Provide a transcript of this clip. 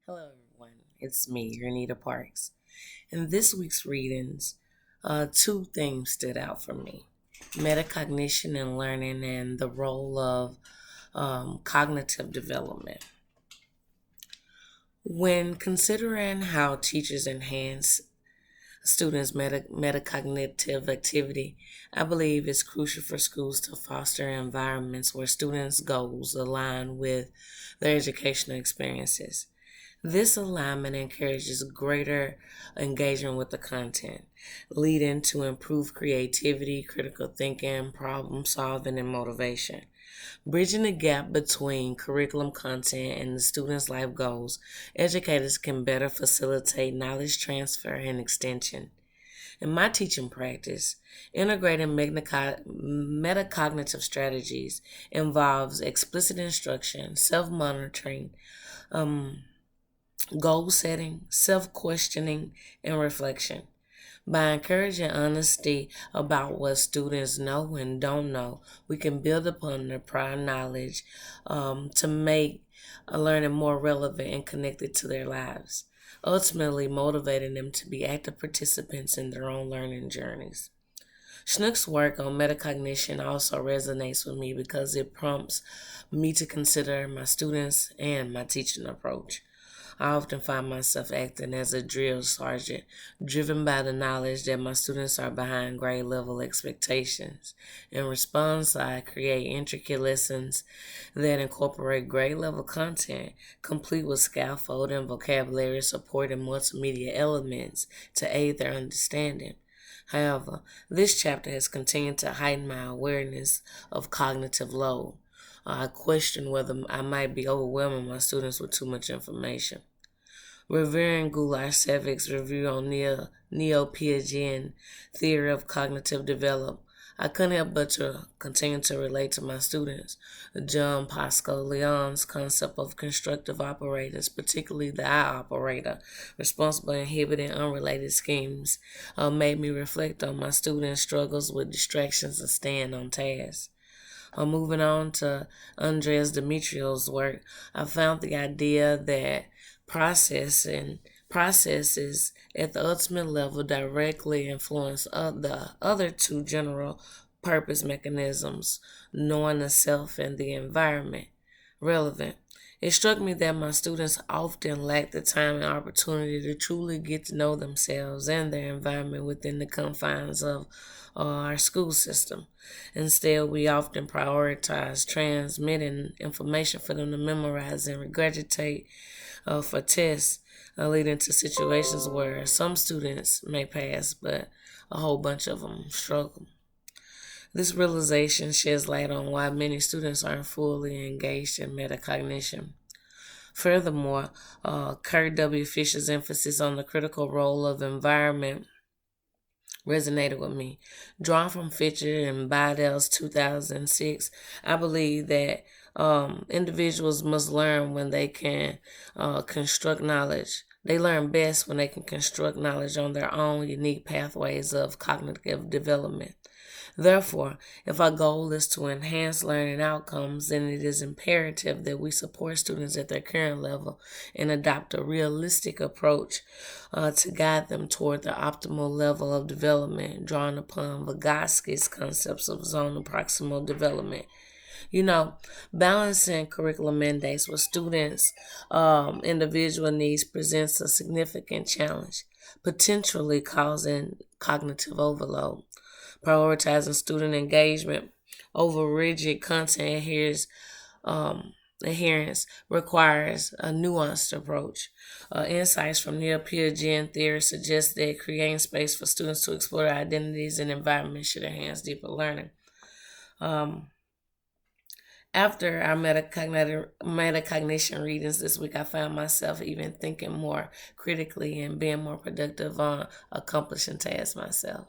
Hello, everyone. It's me, Renita Parks. In this week's readings, two things stood out for me: metacognition and learning, and the role of cognitive development. When considering how teachers enhance students' metacognitive activity, I believe it's crucial for schools to foster environments where students' goals align with their educational experiences. This alignment encourages greater engagement with the content, leading to improved creativity, critical thinking, problem solving, and motivation. Bridging the gap between curriculum content and the students' life goals, educators can better facilitate knowledge transfer and extension. In my teaching practice, integrating metacognitive strategies involves explicit instruction, self-monitoring, um, goal setting, self questioning, and reflection. By encouraging honesty about what students know and don't know, we can build upon their prior knowledge to make learning more relevant and connected to their lives, ultimately motivating them to be active participants in their own learning journeys. Schnook's work on metacognition also resonates with me because it prompts me to consider my students and my teaching approach. I often find myself acting as a drill sergeant, driven by the knowledge that my students are behind grade level expectations. In response, I create intricate lessons that incorporate grade level content, complete with scaffolding, vocabulary support, and multimedia elements to aid their understanding. However, this chapter has continued to heighten my awareness of cognitive load. I question whether I might be overwhelming my students with too much information. Revering Goulash-Sevick's review on Neo-Piaget theory of cognitive development, I couldn't help but to continue to relate to my students. John Pascal Leon's concept of constructive operators, particularly the I operator, responsible for inhibiting unrelated schemes, made me reflect on my students' struggles with distractions and staying on task. Moving on to Andreas Dimitriou's work, I found the idea that processes at the ultimate level directly influence the other two general purpose mechanisms, knowing the self and the environment, relevant. It struck me that my students often lack the time and opportunity to truly get to know themselves and their environment within the confines of our school system. Instead, we often prioritize transmitting information for them to memorize and regurgitate for tests, leading to situations where some students may pass, but a whole bunch of them struggle. This realization sheds light on why many students aren't fully engaged in metacognition. Furthermore, Kurt W. Fisher's emphasis on the critical role of environment resonated with me. Drawn from Fisher and Bidell's 2006, I believe that individuals must learn when they can construct knowledge. They learn best when they can construct knowledge on their own unique pathways of cognitive development. Therefore, if our goal is to enhance learning outcomes, then it is imperative that we support students at their current level and adopt a realistic approach to guide them toward the optimal level of development, drawing upon Vygotsky's concepts of zonal proximal development. Balancing curriculum mandates with students' individual needs presents a significant challenge, potentially causing cognitive overload. Prioritizing student engagement over rigid content adherence requires a nuanced approach. Insights from Neo-Piaget theory suggest that creating space for students to explore their identities and environments should enhance deeper learning. After our metacognition readings this week, I found myself even thinking more critically and being more productive on accomplishing tasks myself.